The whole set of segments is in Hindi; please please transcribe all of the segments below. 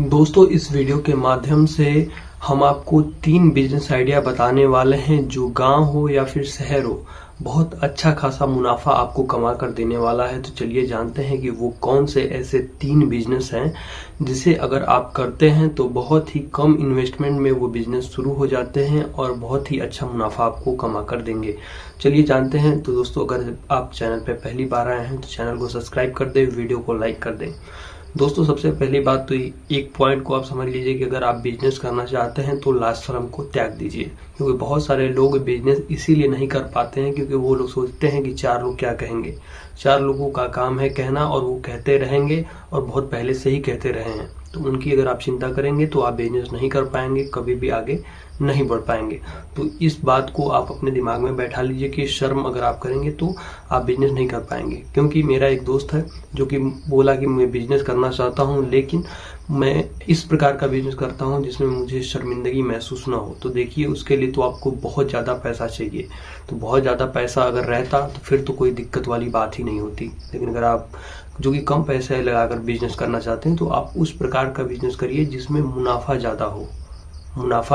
दोस्तों, इस वीडियो के माध्यम से हम आपको 3 बिजनेस आइडिया बताने वाले हैं जो गांव हो या फिर शहर हो, बहुत अच्छा खासा मुनाफा आपको कमा कर देने वाला है। तो चलिए जानते हैं कि वो कौन से ऐसे 3 बिजनेस हैं जिसे अगर आप करते हैं तो बहुत ही कम इन्वेस्टमेंट में वो बिजनेस शुरू हो जाते हैं और बहुत ही अच्छा मुनाफा आपको कमा कर देंगे। चलिए जानते हैं। तो दोस्तों, अगर आप चैनल पर पहली बार आए हैं तो चैनल को सब्सक्राइब कर दें, वीडियो को लाइक कर दें। दोस्तों, सबसे पहली बात तो एक पॉइंट को आप समझ लीजिए कि अगर आप बिजनेस करना चाहते हैं तो लाज शर्म को त्याग दीजिए, क्योंकि बहुत सारे लोग बिजनेस इसीलिए नहीं कर पाते हैं क्योंकि वो लोग सोचते हैं कि 4 लोग क्या कहेंगे। 4 लोगों का काम है कहना और वो कहते रहेंगे और बहुत पहले से ही कहते रहे हैं। तो उनकी अगर आप चिंता करेंगे तो आप बिजनेस नहीं कर पाएंगे, कभी भी आगे नहीं बढ़ पाएंगे। तो इस बात को आप अपने दिमाग में बैठा लीजिए कि शर्म अगर आप करेंगे तो आप बिजनेस नहीं कर पाएंगे। क्योंकि मेरा एक दोस्त है जो कि बोला कि मैं बिजनेस करना चाहता हूं, लेकिन मैं इस प्रकार का बिजनेस करता हूं जिसमें मुझे शर्मिंदगी महसूस ना हो। तो देखिए, उसके लिए तो आपको बहुत ज्यादा पैसा चाहिए। तो बहुत ज्यादा पैसा अगर रहता तो फिर तो कोई दिक्कत वाली बात ही नहीं होती। लेकिन अगर आप जो कि कम पैसे लगाकर बिजनेस करना चाहते हैं तो आप उस प्रकार का बिजनेस करिए जिसमें मुनाफा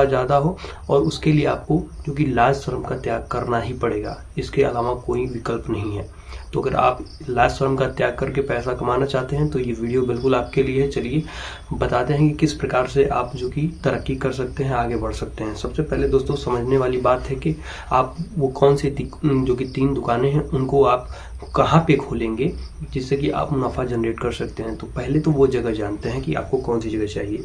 ज्यादा हो और उसके लिए आपको जो कि लाज शर्म का त्याग करना ही पड़ेगा। इसके अलावा कोई विकल्प नहीं है। तो अगर आप लाज शर्म का त्याग करके पैसा कमाना चाहते हैं तो ये वीडियो बिल्कुल आपके लिए है। चलिए बताते हैं कि किस प्रकार से आप जो कि तरक्की कर सकते हैं, आगे बढ़ सकते हैं। सबसे पहले दोस्तों, समझने वाली बात है कि आप वो कौन सी जो कि 3 दुकानें हैं उनको आप कहाँ पे खोलेंगे जिससे कि आप मुनाफा जनरेट कर सकते हैं। तो पहले तो वो जगह जानते हैं कि आपको कौन सी जगह चाहिए।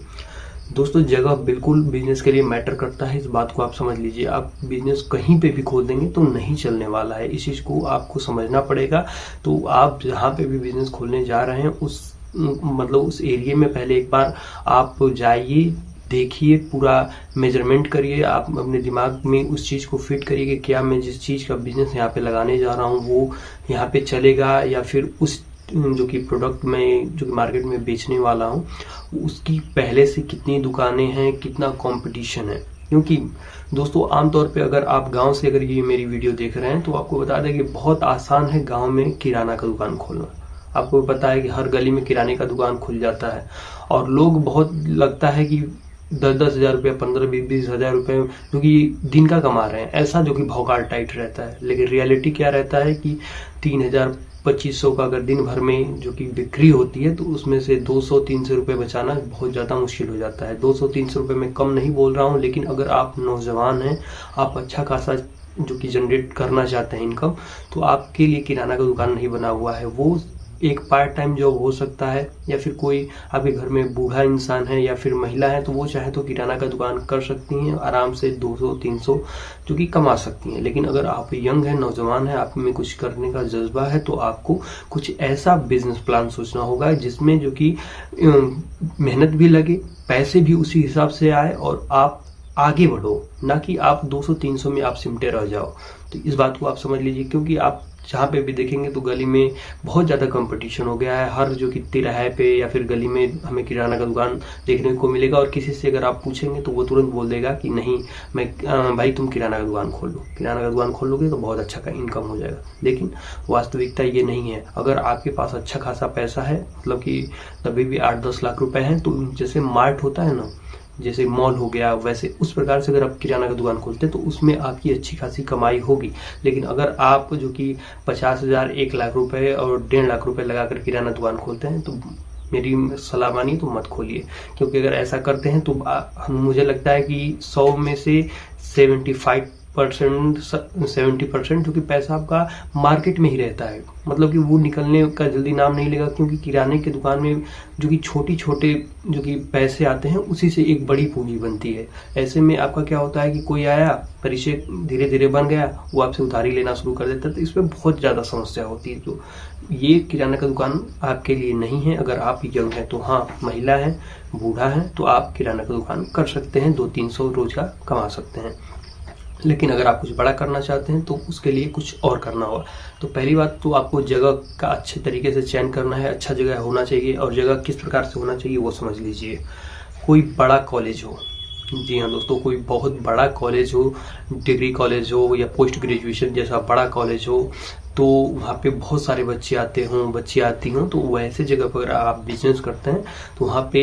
दोस्तों, जगह बिल्कुल बिजनेस के लिए मैटर करता है, इस बात को आप समझ लीजिए। आप बिजनेस कहीं पे भी खोल देंगे तो नहीं चलने वाला है, इस चीज को आपको समझना पड़ेगा। तो आप जहाँ पे भी बिजनेस खोलने जा रहे हैं उस एरिया में पहले एक बार आप जाइए, देखिए, पूरा मेजरमेंट करिए। आप अपने दिमाग में उस चीज को फिट करिए कि क्या मैं जिस चीज का बिजनेस यहाँ पे लगाने जा रहा हूँ वो यहाँ पे चलेगा, या फिर उस जो कि प्रोडक्ट में जो कि मार्केट में बेचने वाला हूँ उसकी पहले से कितनी दुकानें हैं, कितना कंपटीशन है। क्योंकि दोस्तों, आमतौर पे अगर आप गांव से अगर ये मेरी वीडियो देख रहे हैं तो आपको बता दें कि बहुत आसान है गांव में किराना का दुकान खोलना। आपको पता है कि हर गली में किराने का दुकान खुल जाता है और लोग बहुत लगता है कि 10-10 हजार रुपया, 15-20 हजार रुपये जो कि दिन का कमा रहे हैं, ऐसा जो कि भौकाल टाइट रहता है। लेकिन रियलिटी क्या रहता है कि 3,000-2,500 का अगर दिन भर में जो कि बिक्री होती है तो उसमें से 200-300 रुपये बचाना बहुत ज्यादा मुश्किल हो जाता है। 200-300 रुपये में कम नहीं बोल रहा हूँ, लेकिन अगर आप नौजवान हैं, आप अच्छा खासा जो कि जनरेट करना चाहते हैं इनकम, तो आपके लिए किराना का दुकान नहीं बना हुआ है। वो एक पार्ट टाइम जॉब हो सकता है, या फिर कोई आपके घर में बूढ़ा इंसान है या फिर महिला है तो वो चाहे तो किराना का दुकान कर सकती हैं, आराम से 200-300 जो कि कमा सकती हैं। लेकिन अगर आप यंग हैं, नौजवान है, आप में कुछ करने का जज्बा है तो आपको कुछ ऐसा बिजनेस प्लान सोचना होगा जिसमें जो कि मेहनत भी लगे, पैसे भी उसी हिसाब से आए और आप आगे बढ़ो, ना कि आप 200-300 में आप सिमटे रह जाओ। तो इस बात को आप समझ लीजिए, क्योंकि आप जहाँ पे भी देखेंगे तो गली में बहुत ज्यादा कंपटीशन हो गया है। हर जो कि तिराहे पे या फिर गली में हमें किराना का दुकान देखने को मिलेगा और किसी से अगर आप पूछेंगे तो वो तुरंत बोल देगा कि नहीं, मैं भाई तुम किराना का दुकान खोल लो, किराना का दुकान खोल लोगे तो बहुत अच्छा का इनकम हो जाएगा। लेकिन वास्तविकता ये नहीं है। अगर आपके पास अच्छा खासा पैसा है, मतलब कि तभी भी 8-10 लाख रुपए हैं, तो जैसे मार्ट होता है ना, जैसे मॉल हो गया, वैसे उस प्रकार से अगर आप किराना का दुकान खोलते हैं तो उसमें आपकी अच्छी खासी कमाई होगी। लेकिन अगर आप जो कि 50,000, 1 लाख रुपए और 1.5 लाख रुपए लगाकर किराना दुकान खोलते हैं तो मेरी सलाह मानिए तो मत खोलिए। क्योंकि अगर ऐसा करते हैं तो मुझे लगता है कि 100 में से 70% जो कि पैसा आपका मार्केट में ही रहता है, मतलब कि वो निकलने का जल्दी नाम नहीं लेगा। क्योंकि किराने की दुकान में जो कि छोटे जो कि पैसे आते हैं उसी से एक बड़ी पूंजी बनती है। ऐसे में आपका क्या होता है कि कोई आया, परिचय धीरे धीरे बन गया, वो आपसे उधारी लेना शुरू कर देता है, तो इसमें बहुत ज्यादा समस्या होती है। तो ये किराना का दुकान आपके लिए नहीं है। अगर आप यंग हैं तो हाँ, महिला है, बूढ़ा है, तो आप किराना का दुकान कर सकते हैं, 200-300 रोज का कमा सकते हैं। लेकिन अगर आप कुछ बड़ा करना चाहते हैं तो उसके लिए कुछ और करना होगा। तो पहली बात तो आपको जगह का अच्छे तरीके से चयन करना है, अच्छा जगह होना चाहिए। और जगह किस प्रकार से होना चाहिए वो समझ लीजिए। कोई बड़ा कॉलेज हो, जी हाँ दोस्तों, कोई बहुत बड़ा कॉलेज हो, डिग्री कॉलेज हो या पोस्ट ग्रेजुएशन जैसा बड़ा कॉलेज हो, तो वहाँ पे बहुत सारे बच्चे आते हों, बच्ची आती हों, तो वैसे जगह पर आप बिजनेस करते हैं तो वहाँ पे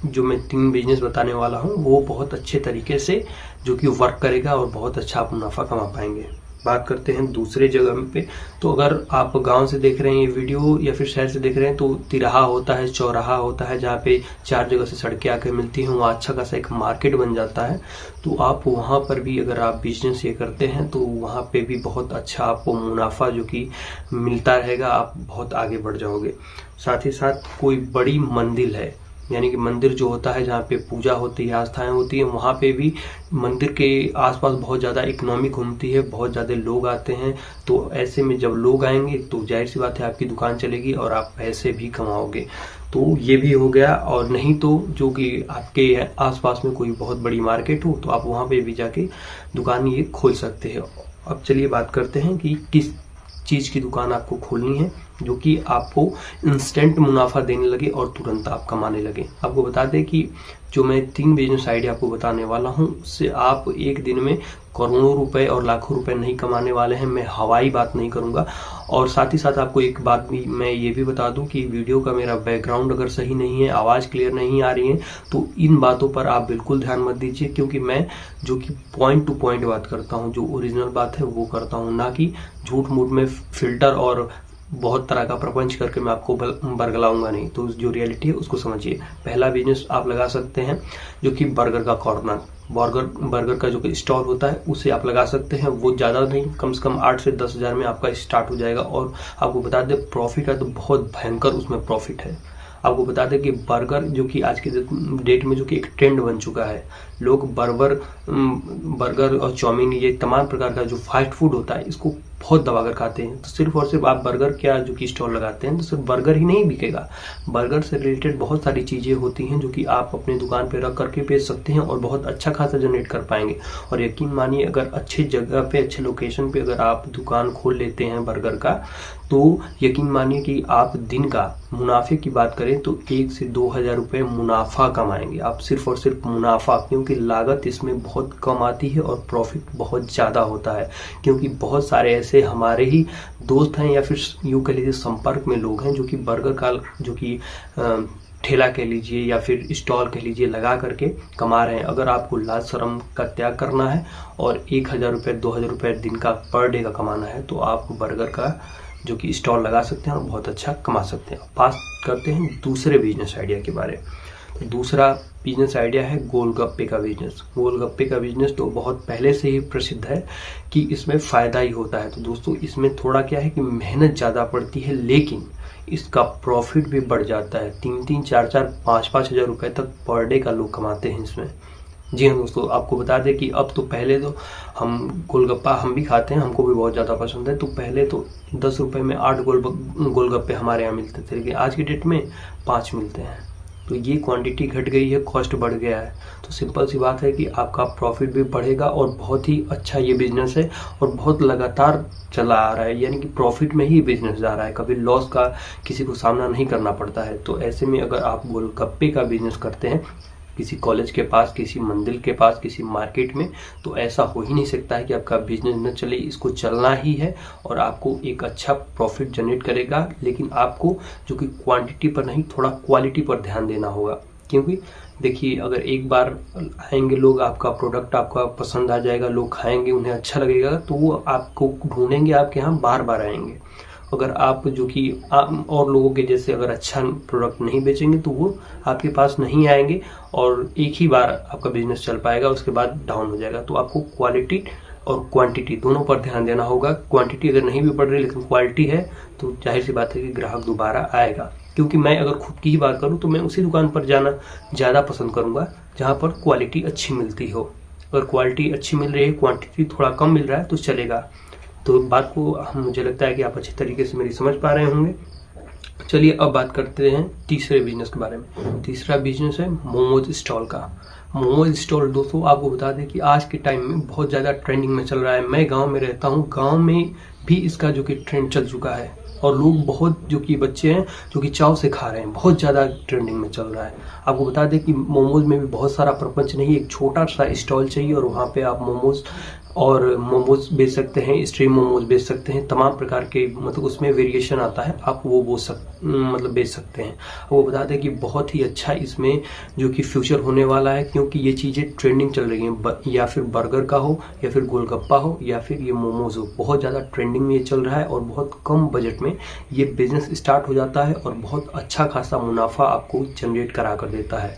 जो मैं 3 बिजनेस बताने वाला हूँ वो बहुत अच्छे तरीके से जो कि वर्क करेगा और बहुत अच्छा आप मुनाफा कमा पाएंगे। बात करते हैं दूसरे जगह पे। तो अगर आप गांव से देख रहे हैं ये वीडियो या फिर शहर से देख रहे हैं तो तिराहा होता है, चौराहा होता है, जहाँ पे 4 जगह से सड़कें आके मिलती हैं, वहाँ अच्छा खासा एक मार्केट बन जाता है। तो आप वहाँ पर भी अगर आप बिजनेस ये करते हैं तो वहाँ पे भी बहुत अच्छा आपको मुनाफा जो कि मिलता रहेगा, आप बहुत आगे बढ़ जाओगे। साथ ही साथ कोई बड़ी मंदिर है, यानी कि मंदिर जो होता है जहाँ पे पूजा होती है, आस्थाएं होती है, वहाँ पे भी मंदिर के आसपास बहुत ज़्यादा इकोनॉमी घूमती है, बहुत ज़्यादा लोग आते हैं। तो ऐसे में जब लोग आएंगे तो जाहिर सी बात है आपकी दुकान चलेगी और आप पैसे भी कमाओगे। तो ये भी हो गया। और नहीं तो जो कि आपके आसपास में कोई बहुत बड़ी मार्केट हो तो आप वहाँ पे भी जाके दुकान ये खोल सकते हैं। अब चलिए बात करते हैं कि किस चीज की दुकान आपको खोलनी है जो कि आपको इंस्टेंट मुनाफा देने लगे और तुरंत आप कमाने लगे। आपको बता दें कि जो मैं 3 बिजनेस आइडिया आपको बताने वाला हूं उससे आप एक दिन में करोड़ों रुपए और लाखों रुपए नहीं कमाने वाले हैं। मैं हवाई बात नहीं करूंगा। और साथ ही साथ आपको एक बात भी मैं ये भी बता दूं कि वीडियो का मेरा बैकग्राउंड अगर सही नहीं है, आवाज क्लियर नहीं आ रही है, तो इन बातों पर आप बिल्कुल ध्यान मत दीजिए, क्योंकि मैं जो कि पॉइंट टू पॉइंट बात करता हूं, जो ओरिजिनल बात है वो करता हूं, ना कि झूठ मूठ में फिल्टर और बहुत तरह का प्रपंच करके मैं आपको बरगलाऊंगा नहीं। तो जो रियलिटी है उसको समझिए। पहला बिजनेस आप लगा सकते हैं जो कि बर्गर का कॉर्नर, बर्गर का जो कि स्टॉल होता है उसे आप लगा सकते हैं। वो ज्यादा नहीं, कम से कम 8 से 10 हजार में आपका स्टार्ट हो जाएगा। और आपको बता दें प्रॉफिट है तो बहुत भयंकर उसमें प्रॉफिट है। आपको बता दें कि बर्गर जो कि आज के डेट में जो कि एक ट्रेंड बन चुका है, लोग बर्गर और चाउमीन, ये तमाम प्रकार का जो फास्ट फूड होता है इसको बहुत दबाकर खाते हैं। तो सिर्फ और सिर्फ आप बर्गर क्या जो कि स्टॉल लगाते हैं तो सिर्फ बर्गर ही नहीं बिकेगा, बर्गर से रिलेटेड बहुत सारी चीजें होती हैं जो कि आप अपनी दुकान पे रख करके बेच सकते हैं और बहुत अच्छा खासा जनरेट कर पाएंगे। और यकीन मानिए अगर अच्छी जगह पे, अच्छे लोकेशन पे अगर आप दुकान खोल लेते हैं बर्गर का, तो यकीन मानिए कि आप दिन का मुनाफे की बात करें तो 1 से 2 हजार रुपए मुनाफा कमाएंगे आप, सिर्फ और सिर्फ मुनाफा। क्योंकि लागत इसमें बहुत कम आती है और प्रॉफिट बहुत ज्यादा होता है। क्योंकि बहुत सारे ऐसे हमारे ही दोस्त हैं या फिर यूं कह लीजिए संपर्क में लोग हैं जो कि बर्गर का जो कि ठेला कह लीजिए या फिर स्टॉल कह लीजिए लगा करके कमा रहे हैं। अगर आपको लाज शर्म का त्याग करना है और 1000 रुपये 2000 रुपये दिन का पर डे का कमाना है तो आप बर्गर का जो कि स्टॉल लगा सकते हैं और बहुत अच्छा कमा सकते हैं। बात करते हैं दूसरे बिजनेस आइडिया के बारे में। तो दूसरा बिजनेस आइडिया है गोलगप्पे का बिजनेस। गोलगप्पे का बिजनेस तो बहुत पहले से ही प्रसिद्ध है कि इसमें फायदा ही होता है। तो दोस्तों इसमें थोड़ा क्या है कि मेहनत ज्यादा पड़ती है, लेकिन इसका प्रॉफिट भी बढ़ जाता है। 3-3, 4-4, 5-5 हजार रुपए तक पर डे का लोग कमाते हैं इसमें। जी हाँ दोस्तों, आपको बता दें कि अब तो पहले तो हम गोलगप्पा हम भी खाते हैं, हमको भी बहुत ज़्यादा पसंद है। तो पहले तो 10 रुपए में 8 गोलगप्पे हमारे यहाँ मिलते थे, लेकिन आज की डेट में 5 मिलते हैं। तो ये क्वांटिटी घट गई है, कॉस्ट बढ़ गया है। तो सिंपल सी बात है कि आपका प्रॉफिट भी बढ़ेगा और बहुत ही अच्छा ये बिजनेस है और बहुत लगातार चला आ रहा है, यानी कि प्रॉफिट में ही बिजनेस जा रहा है, कभी लॉस का किसी को सामना नहीं करना पड़ता है। तो ऐसे में अगर आप गोलगप्पे का बिजनेस करते हैं किसी कॉलेज के पास, किसी मंदिर के पास, किसी मार्केट में, तो ऐसा हो ही नहीं सकता है कि आपका बिजनेस न चले। इसको चलना ही है और आपको एक अच्छा प्रॉफिट जनरेट करेगा, लेकिन आपको जो कि क्वांटिटी पर नहीं थोड़ा क्वालिटी पर ध्यान देना होगा। क्योंकि देखिए अगर एक बार आएंगे लोग, आपका प्रोडक्ट आपका पसंद आ जाएगा, लोग खाएंगे, उन्हें अच्छा लगेगा, तो वो आपको ढूंढेंगे, आपके यहाँ बार बार आएंगे। अगर आप जो कि और लोगों के जैसे अगर अच्छा प्रोडक्ट नहीं बेचेंगे तो वो आपके पास नहीं आएंगे और एक ही बार आपका बिजनेस चल पाएगा, उसके बाद डाउन हो जाएगा। तो आपको क्वालिटी और क्वांटिटी दोनों पर ध्यान देना होगा। क्वांटिटी अगर नहीं भी बढ़ रही लेकिन क्वालिटी है तो जाहिर सी बात है कि ग्राहक दोबारा आएगा। क्योंकि मैं अगर खुद की ही बात करूं तो मैं उसी दुकान पर जाना ज्यादा पसंद करूंगा जहां पर क्वालिटी अच्छी मिलती हो। अगर क्वालिटी अच्छी मिल रही है, क्वांटिटी थोड़ा कम मिल रहा है तो चलेगा। तो बात को मुझे लगता है कि आप अच्छी तरीके से मेरी समझ पा रहे होंगे। चलिए अब बात करते हैं तीसरे बिजनेस के बारे में। तीसरा बिजनेस है मोमोज स्टॉल का। मोमोज स्टॉल दोस्तों आपको बता दें कि आज के टाइम में बहुत ज्यादा ट्रेंडिंग में चल रहा है। मैं गांव में रहता हूं, गांव में भी इसका जो कि ट्रेंड चल चुका है और लोग बहुत जो कि बच्चे हैं जो कि चाव से खा रहे हैं, बहुत ज्यादा ट्रेंडिंग में चल रहा है। आपको बता दें कि मोमोज में भी बहुत सारा प्रपंच नहीं, एक छोटा सा स्टॉल चाहिए और वहां पे आप मोमोज और मोमोज बेच सकते हैं, स्ट्रीम मोमोज बेच सकते हैं, तमाम प्रकार के मतलब उसमें वेरिएशन आता है, आप वो बेच सकते हैं। वो बता दें कि बहुत ही अच्छा इसमें जो कि फ्यूचर होने वाला है, क्योंकि ये चीज़ें ट्रेंडिंग चल रही हैं, या फिर बर्गर का हो या फिर गोलगप्पा हो या फिर ये मोमोज हो, बहुत ज़्यादा ट्रेंडिंग में ये चल रहा है और बहुत कम बजट में ये बिजनेस स्टार्ट हो जाता है और बहुत अच्छा खासा मुनाफा आपको जनरेट करा कर देता है।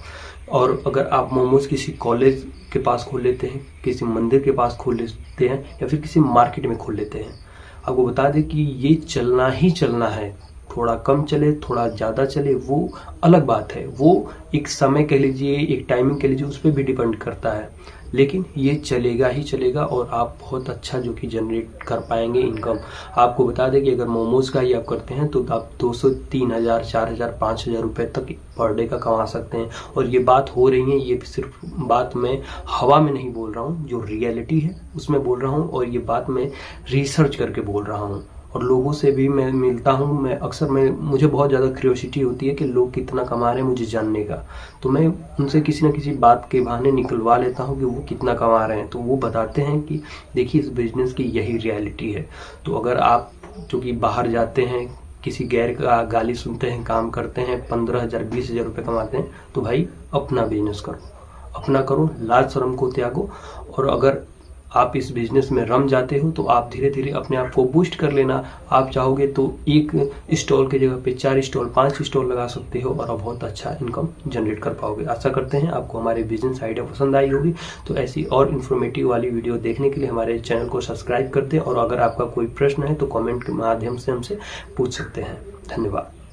और अगर आप मोमोज किसी कॉलेज के पास खोल लेते हैं, किसी मंदिर के पास खोल लेते हैं या फिर किसी मार्केट में खोल लेते हैं, आपको बता दें कि ये चलना ही चलना है। थोड़ा कम चले, थोड़ा ज़्यादा चले, वो अलग बात है, वो एक समय कह लीजिए, एक टाइमिंग कह लीजिए, उस पर भी डिपेंड करता है, लेकिन ये चलेगा ही चलेगा और आप बहुत अच्छा जो कि जनरेट कर पाएंगे इनकम। आपको बता दें कि अगर मोमोज का ही आप करते हैं तो आप 200, 3000, 4000, 5000 रुपये तक पर डे का कमा सकते हैं। और ये बात हो रही है, ये सिर्फ बात मैं हवा में नहीं बोल रहा हूँ, जो रियलिटी है उसमें बोल रहा हूँ, और ये बात मैं रिसर्च करके बोल रहा हूँ। और लोगों से भी मैं मिलता हूँ, मैं अक्सर मुझे बहुत ज़्यादा क्यूरियोसिटी होती है कि लोग कितना कमा रहे हैं मुझे जानने का, तो मैं उनसे किसी न किसी बात के बहाने निकलवा लेता हूँ कि वो कितना कमा रहे हैं, तो वो बताते हैं कि देखिए इस बिजनेस की यही रियलिटी है। तो अगर आप जो कि बाहर जाते हैं, किसी गैर का गाली सुनते हैं, काम करते हैं, 15,000 20,000 रुपये कमाते हैं, तो भाई अपना बिजनेस करो, अपना करो, लाज शर्म को त्यागो। और अगर आप इस बिजनेस में रम जाते हो तो आप धीरे धीरे अपने आप को बूस्ट कर लेना। आप चाहोगे तो एक स्टॉल की जगह पे 4 स्टॉल 5 स्टॉल लगा सकते हो और आप बहुत अच्छा इनकम जनरेट कर पाओगे। आशा करते हैं आपको हमारे बिजनेस आइडिया पसंद आई होगी। तो ऐसी और इन्फॉर्मेटिव वाली वीडियो देखने के लिए हमारे चैनल को सब्सक्राइब कर दें, और अगर आपका कोई प्रश्न है तो कमेंट के माध्यम से हमसे पूछ सकते हैं। धन्यवाद।